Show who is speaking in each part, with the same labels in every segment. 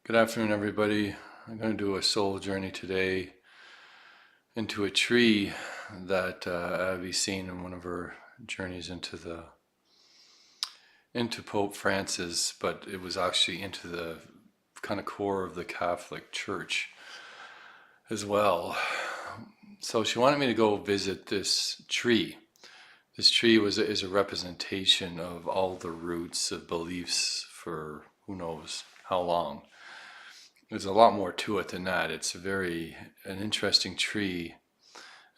Speaker 1: Good afternoon, everybody. I'm going to do a soul journey today into a tree that Abby's seen in one of her journeys into Pope Francis, but it was actually into the kind of core of the Catholic Church as well. So she wanted me to go visit this tree. This tree is a representation of all the roots of beliefs for who knows how long. There's a lot more to it than that. It's an interesting tree,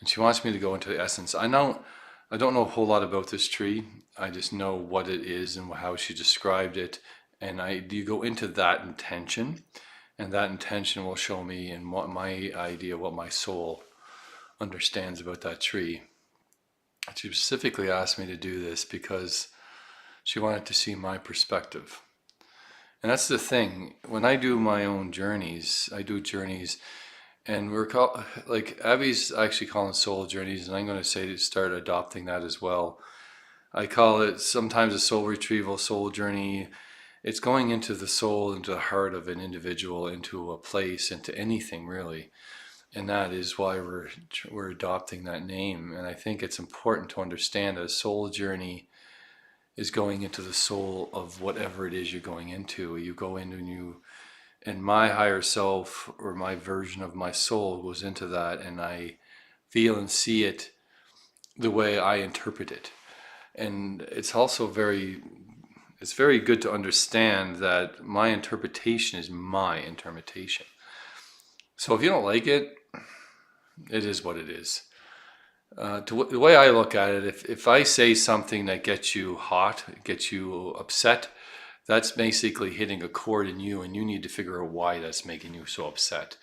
Speaker 1: and she wants me to go into the essence. I don't know a whole lot about this tree. I just know what it is and how she described it, and you go into that intention, and that intention will show me and what my soul understands about that tree. She specifically asked me to do this because she wanted to see my perspective. And that's the thing. When I do my own journeys, and like Abby's actually calling soul journeys, and I'm going to say to start adopting that as well. I call it sometimes a soul retrieval, soul journey. It's going into the soul, into the heart of an individual, into a place, into anything really. And that is why we're adopting that name. And I think it's important to understand that a soul journey is going into the soul of whatever it is you're going into. You go in and my higher self, or my version of my soul, goes into that, and I feel and see it the way I interpret it. And it's also it's very good to understand that my interpretation is my interpretation. So if you don't like it, it is what it is. The way I look at it, if I say something that gets you hot, gets you upset, that's basically hitting a chord in you, and you need to figure out why that's making you so upset.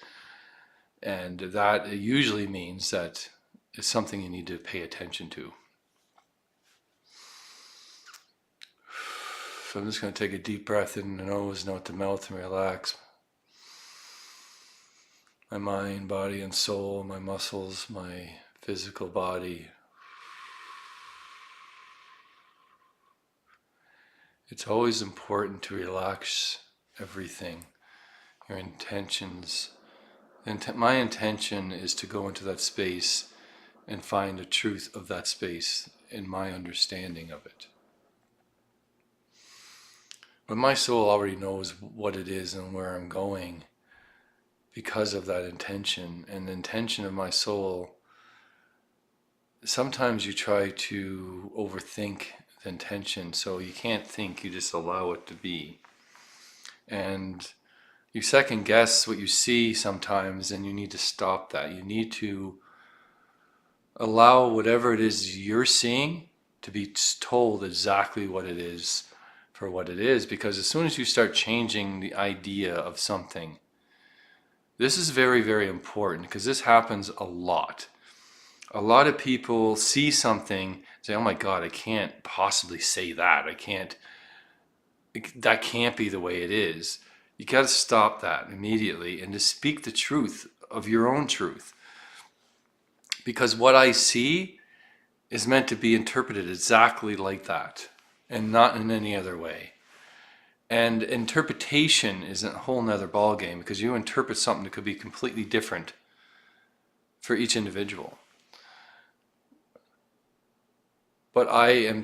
Speaker 1: And that usually means that it's something you need to pay attention to. So I'm just going to take a deep breath in the nose and out the mouth and relax my mind, body, and soul, my muscles, my physical body. It's always important to relax everything, your intentions. My intention is to go into that space and find the truth of that space in my understanding of it. But my soul already knows what it is and where I'm going because of that intention. And the intention of my soul, sometimes you try to overthink the intention, so you can't think, you just allow it to be. And you second guess what you see sometimes, and you need to stop that. You need to allow whatever it is you're seeing to be told exactly what it is for what it is, because as soon as you start changing the idea of something, this is very, very important, because this happens a lot. A lot of people see something, say, oh my God, I can't possibly say that. That can't be the way it is. You got to stop that immediately and to speak the truth of your own truth. Because what I see is meant to be interpreted exactly like that and not in any other way. And interpretation is a whole nother ballgame, because you interpret something that could be completely different for each individual. But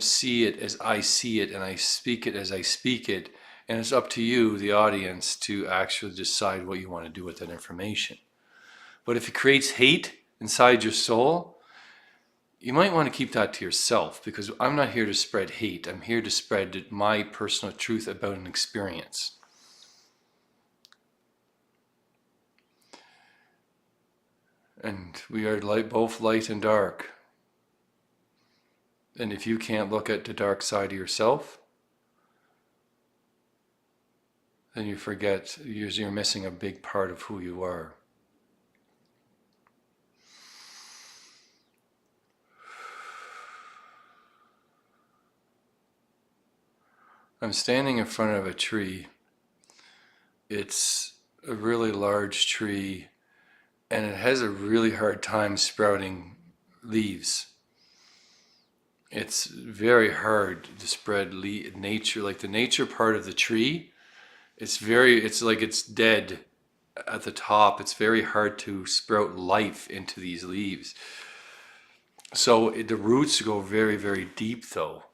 Speaker 1: see it as I see it, and I speak it as I speak it, and it's up to you, the audience, to actually decide what you want to do with that information. But if it creates hate inside your soul, you might want to keep that to yourself, because I'm not here to spread hate. I'm here to spread my personal truth about an experience. And we are both light and dark. And if you can't look at the dark side of yourself, then you forget, you're missing a big part of who you are. I'm standing in front of a tree. It's a really large tree, and it has a really hard time sprouting leaves. It's very hard to spread nature, like the nature part of the tree It's like it's dead at the top. It's very hard to sprout life into these leaves. So the roots go very, very deep though.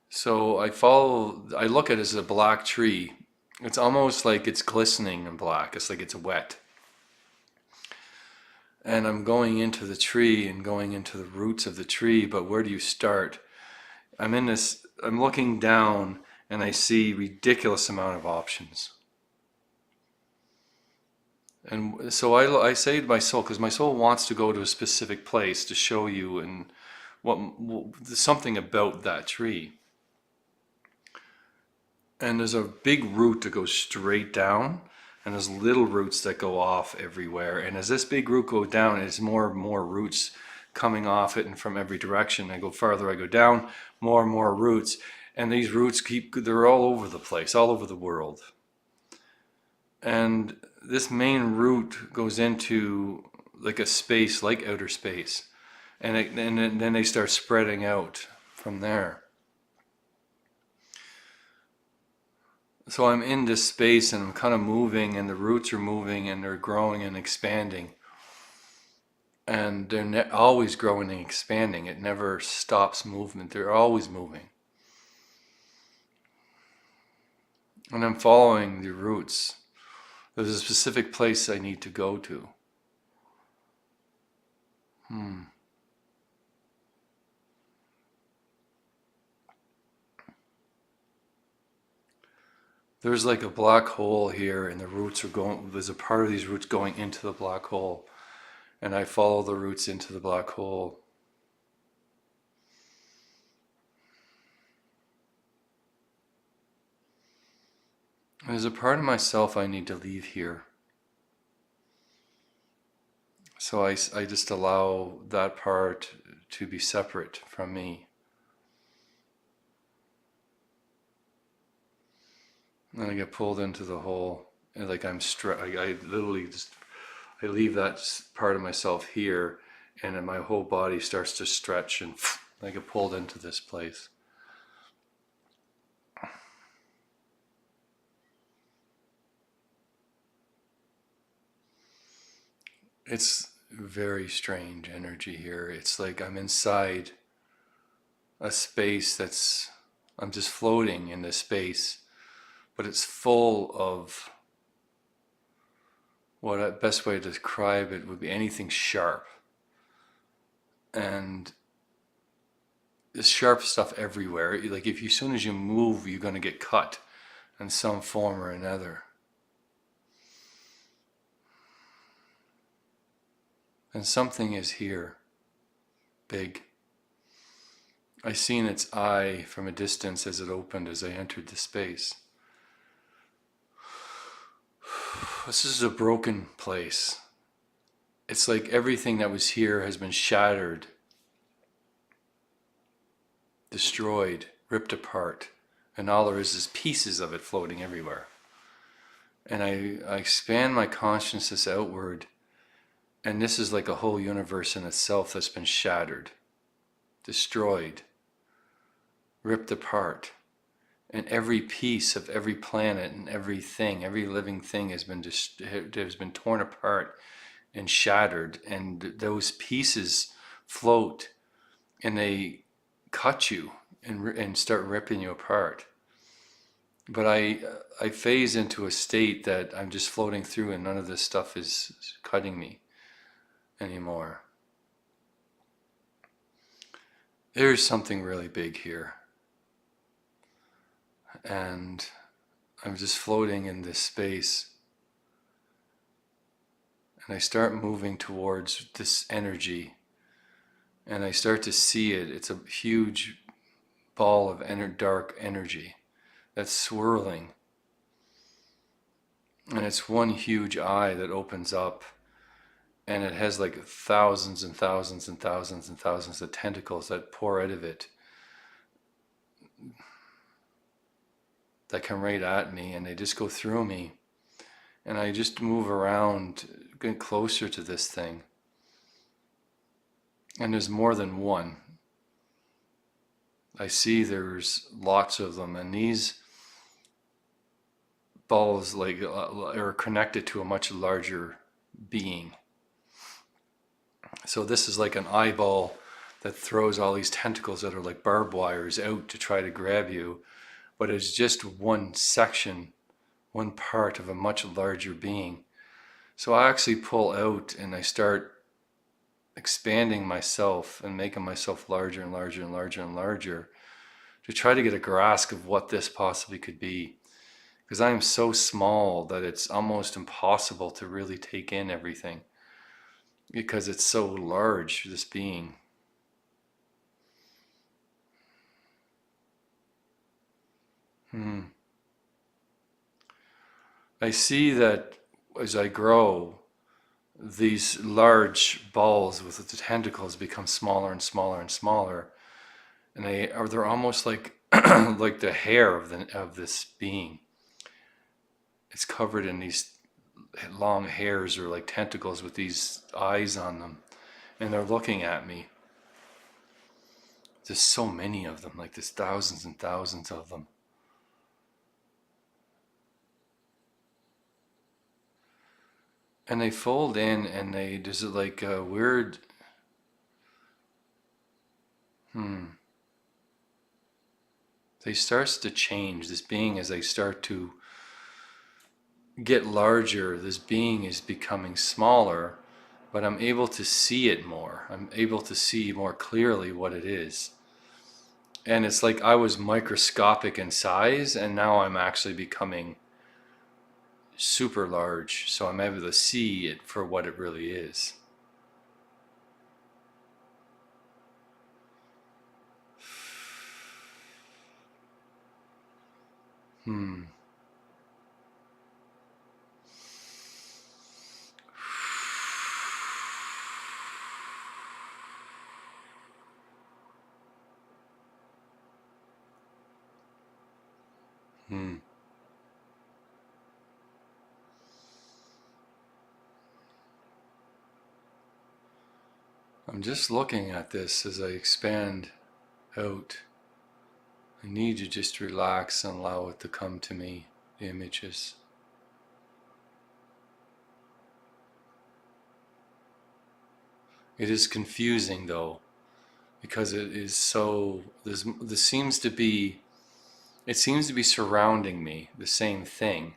Speaker 1: So I look at it as a black tree. It's almost like it's glistening in black. It's like it's wet. And I'm going into the tree and going into the roots of the tree, but where do you start? I'm looking down and I see ridiculous amount of options. And so I say to my soul, because my soul wants to go to a specific place to show you and there's something about that tree. And there's a big root that goes straight down, and there's little roots that go off everywhere. And as this big root goes down, there's more and more roots coming off it and from every direction. I go farther, I go down, more and more roots. And these roots they're all over the place, all over the world. And this main root goes into like a space, like outer space. And then they start spreading out from there. So I'm in this space and I'm kind of moving, and the roots are moving and they're growing and expanding. And they're always growing and expanding. It never stops movement. They're always moving. And I'm following the roots. There's a specific place I need to go to. There's like a black hole here, and the roots are going, there's a part of these roots going into the black hole. And I follow the roots into the black hole. There's a part of myself I need to leave here. So I just allow that part to be separate from me. And I get pulled into the hole, and like I literally just, I leave that part of myself here, and then my whole body starts to stretch, and I get pulled into this place. It's very strange energy here. It's like I'm inside a space I'm just floating in this space, but it's full of best way to describe it would be anything sharp. And there's sharp stuff everywhere. Like as soon as you move, you're going to get cut in some form or another. And something is here, big. I seen its eye from a distance as it opened as I entered the space. This is a broken place. It's like everything that was here has been shattered, destroyed, ripped apart, and all there is pieces of it floating everywhere. And I expand my consciousness outward, and this is like a whole universe in itself that's been shattered, destroyed, ripped apart. And every piece of every planet and everything, every living thing has been torn apart and shattered, and those pieces float and they cut you and start ripping you apart. But I phase into a state that I'm just floating through, and none of this stuff is cutting me anymore. There's something really big here. And I'm just floating in this space. And I start moving towards this energy. And I start to see it. It's a huge ball of dark energy that's swirling. And it's one huge eye that opens up. And it has like thousands and thousands and thousands and thousands of tentacles that pour out of it, that come right at me, and they just go through me. And I just move around, get closer to this thing. And there's more than one. I see there's lots of them, and these balls like are connected to a much larger being. So this is like an eyeball that throws all these tentacles that are like barbed wires out to try to grab you, but it's just one section, one part of a much larger being. So I actually pull out and I start expanding myself and making myself larger and larger and larger and larger to try to get a grasp of what this possibly could be. Because I am so small that it's almost impossible to really take in everything because it's so large, this being. I see that as I grow, these large balls with the tentacles become smaller and smaller and smaller, and they're almost like like the hair of this being. It's covered in these long hairs or like tentacles with these eyes on them, and they're looking at me. There's so many of them, like there's thousands and thousands of them. And they fold in and there's like a weird, they starts to change, this being, as they start to get larger, this being is becoming smaller, but I'm able to see it more. I'm able to see more clearly what it is. And it's like I was microscopic in size, and now I'm actually becoming super large. So I'm able to see it for what it really is. Hmm. Hmm. I'm just looking at this as I expand out. I need to just relax and allow it to come to me, the images. It is confusing though, because it is so, this seems to be, it seems to be surrounding me, the same thing.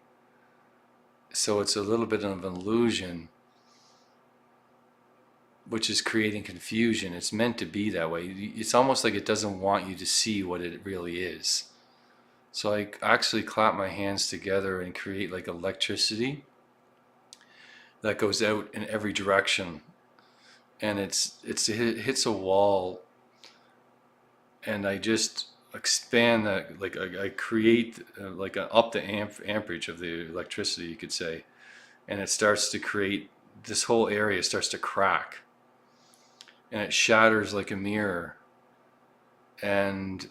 Speaker 1: So it's a little bit of an illusion, which is creating confusion. It's meant to be that way. It's almost like it doesn't want you to see what it really is. So I actually clap my hands together and create like electricity that goes out in every direction. And it hits a wall, and I just expand that, like I create like up the amperage of the electricity, you could say, and it starts to create, this whole area starts to crack, and it shatters like a mirror, and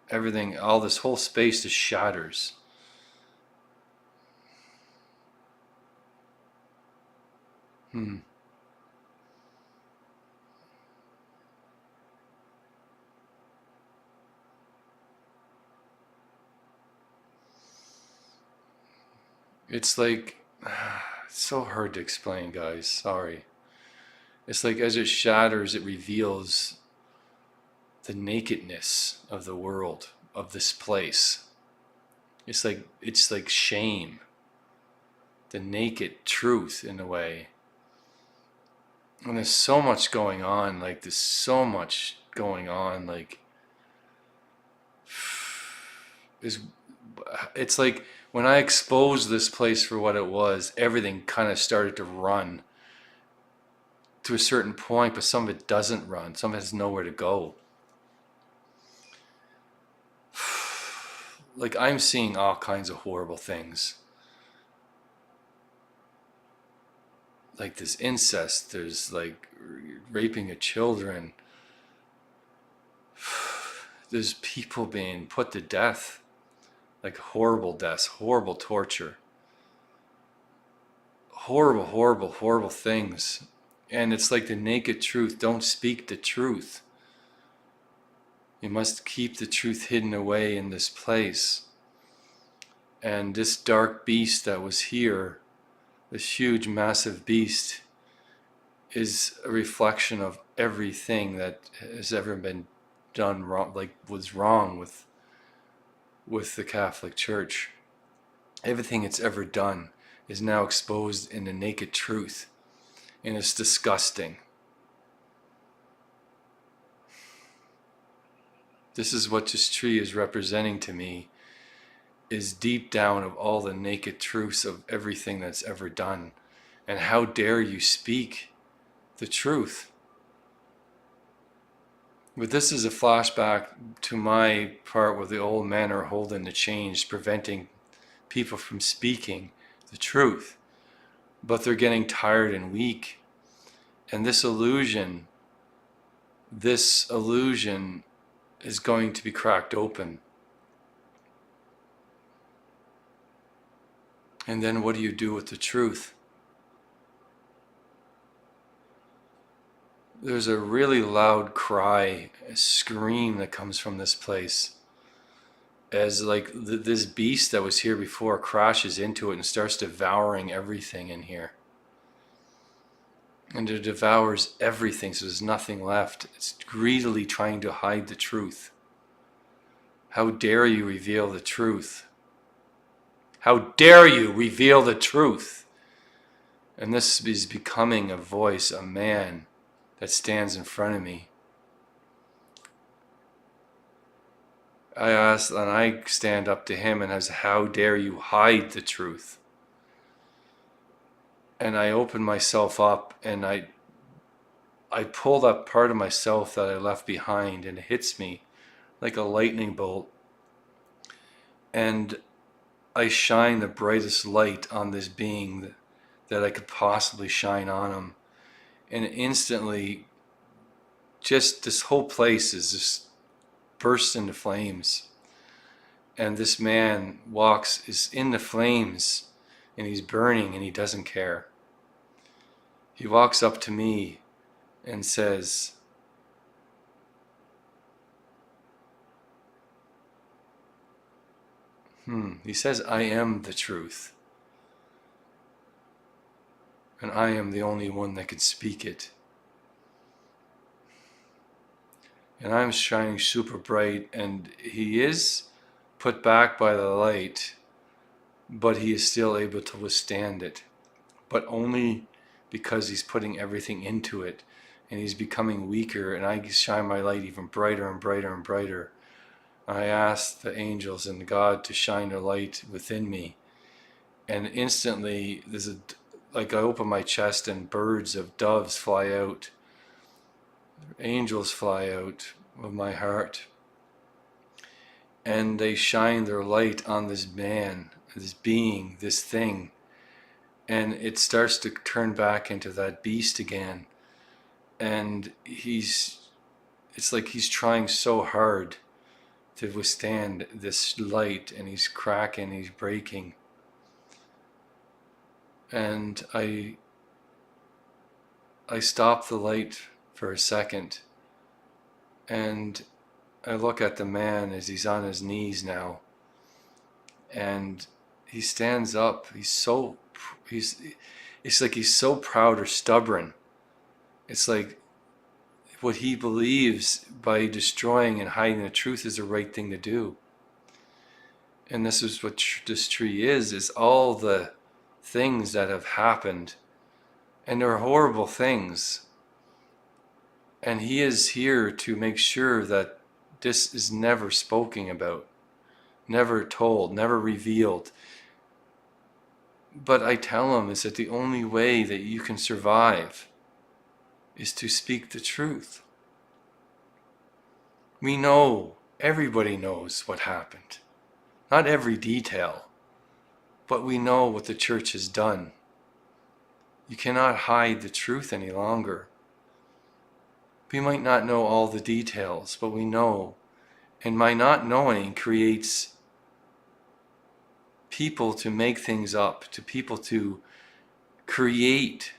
Speaker 1: everything, all this whole space just shatters. Hmm. It's like, it's so hard to explain, guys, sorry. It's like as it shatters, it reveals the nakedness of the world, of this place. It's like shame, the naked truth in a way. And there's so much going on, like there's so much going on, like is it's like when I exposed this place for what it was, everything kind of started to run to a certain point, but some of it doesn't run. Some of it has nowhere to go. Like I'm seeing all kinds of horrible things. Like there's incest, there's like raping of children, there's people being put to death, like horrible deaths, horrible torture, horrible, horrible, horrible things. And it's like the naked truth. Don't speak the truth. You must keep the truth hidden away in this place. And this dark beast that was here, this huge, massive beast, is a reflection of everything that has ever been done wrong, like was wrong with the Catholic Church. Everything it's ever done is now exposed in the naked truth, and it's disgusting. This is what this tree is representing to me, is deep down of all the naked truths of everything that's ever done. And how dare you speak the truth? But this is a flashback to my part where the old men are holding the chains, preventing people from speaking the truth. But they're getting tired and weak. And this illusion is going to be cracked open. And then what do you do with the truth? There's a really loud cry, a scream that comes from this place, as like this beast that was here before crashes into it and starts devouring everything in here. And it devours everything, so there's nothing left. It's greedily trying to hide the truth. How dare you reveal the truth? How dare you reveal the truth? And this is becoming a voice, a man that stands in front of me. I ask, and I stand up to him and says, how dare you hide the truth? And I open myself up, and I pull that part of myself that I left behind, and it hits me like a lightning bolt. And I shine the brightest light on this being that I could possibly shine on him. And instantly, just this whole place is just bursts into flames. And this man is in the flames, and he's burning, and he doesn't care. He walks up to me and says, he says, I am the truth. And I am the only one that can speak it. And I'm shining super bright, and he is put back by the light, but he is still able to withstand it. But only because he's putting everything into it, and he's becoming weaker, and I shine my light even brighter and brighter and brighter. I ask the angels and God to shine their light within me, and instantly I open my chest, and birds of doves fly out. Angels fly out of my heart, and they shine their light on this man, this being, this thing, and it starts to turn back into that beast again. And it's like he's trying so hard to withstand this light, and he's cracking, he's breaking. And I stop the light for a second, and I look at the man as he's on his knees now, and he stands up. It's like he's so proud or stubborn. It's like what he believes by destroying and hiding the truth is the right thing to do. And this is what this tree is all the things that have happened, and they're horrible things. And he is here to make sure that this is never spoken about, never told, never revealed. But I tell him is that the only way that you can survive is to speak the truth. We know, everybody knows what happened. Not every detail, but we know what the church has done. You cannot hide the truth any longer. We might not know all the details, but we know. And my not knowing creates people to make things up, to people to create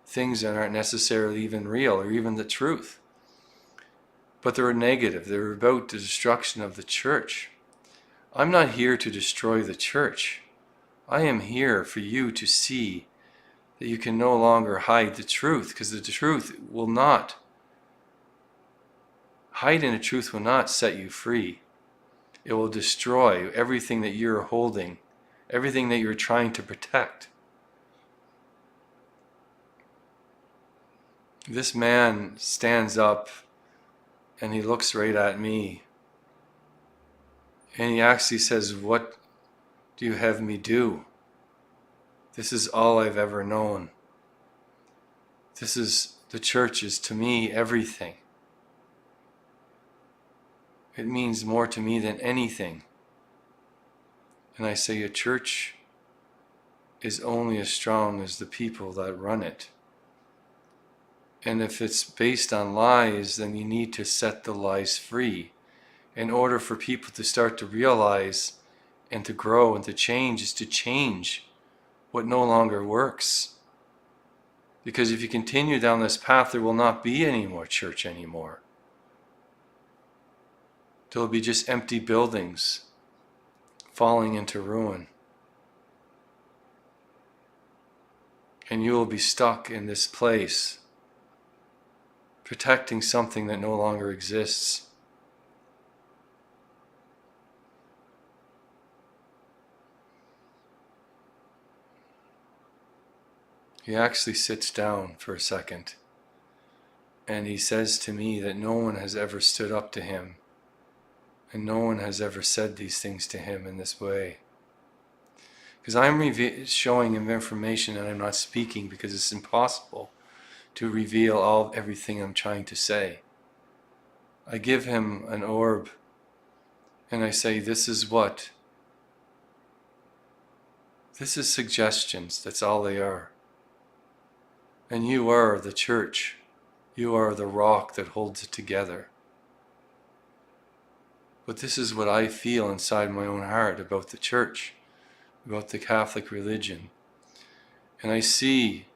Speaker 1: things that aren't necessarily even real or even the truth. But they're negative. They're about the destruction of the church. I'm not here to destroy the church. I am here for you to see that you can no longer hide the truth, because the truth will not, hiding the truth will not set you free. It will destroy everything that you're holding, everything that you're trying to protect. This man stands up and he looks right at me and he actually says, "What do you have me do? This is all I've ever known. The church is to me everything. It means more to me than anything." And I say, a church is only as strong as the people that run it. And if it's based on lies, then you need to set the lies free. In order for people to start to realize and to grow and to change, is to change what no longer works. Because if you continue down this path, there will not be any more church anymore. There will be just empty buildings falling into ruin. And you will be stuck in this place, protecting something that no longer exists. He actually sits down for a second and he says to me that no one has ever stood up to him and no one has ever said these things to him in this way. Because I'm showing him information and I'm not speaking, because it's impossible to reveal everything I'm trying to say. I give him an orb and I say, this is suggestions, that's all they are. And you are the church. You are the rock that holds it together. But this is what I feel inside my own heart about the church, about the Catholic religion. And I see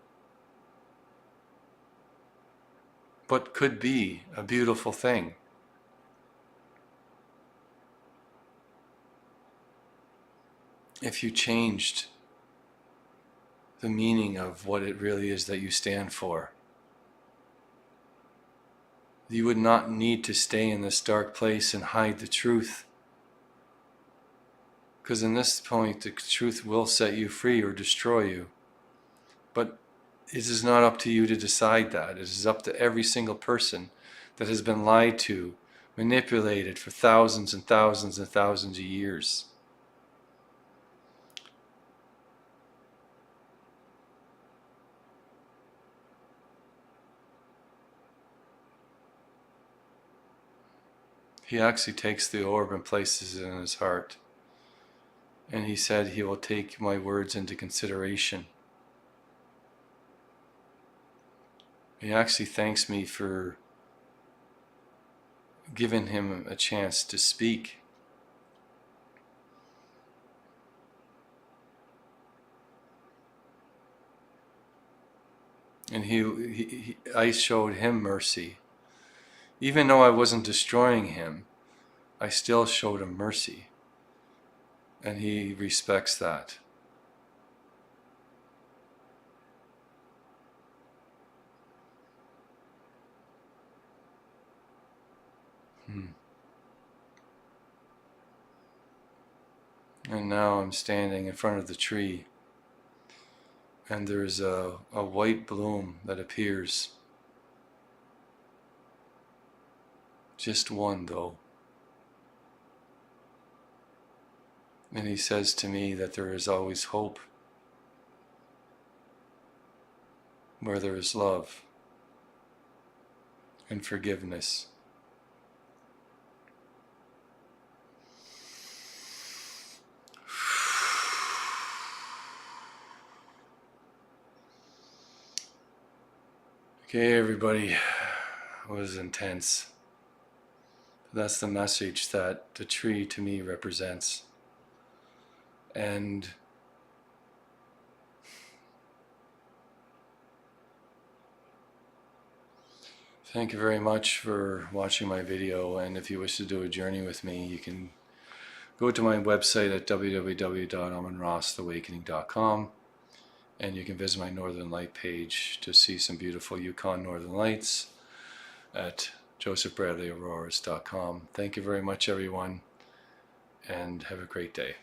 Speaker 1: what could be a beautiful thing. If you changed the meaning of what it really is that you stand for. You would not need to stay in this dark place and hide the truth. Because in this point, the truth will set you free or destroy you. But it is not up to you to decide that. It is up to every single person that has been lied to, manipulated for thousands and thousands and thousands of years. He actually takes the orb and places it in his heart. And he said he will take my words into consideration. He actually thanks me for giving him a chance to speak. And I showed him mercy. Even though I wasn't destroying him, I still showed him mercy. And he respects that. And now I'm standing in front of the tree, and there's a white bloom that appears. Just one, though. And he says to me that there is always hope where there is love and forgiveness. Okay, everybody, it was intense. That's the message that the tree to me represents. And thank you very much for watching my video, and if you wish to do a journey with me, you can go to my website at www.amonrosawakening.com, and you can visit my Northern Light page to see some beautiful Yukon Northern Lights at josephbradleyauroras.com. Thank you very much, everyone, and have a great day.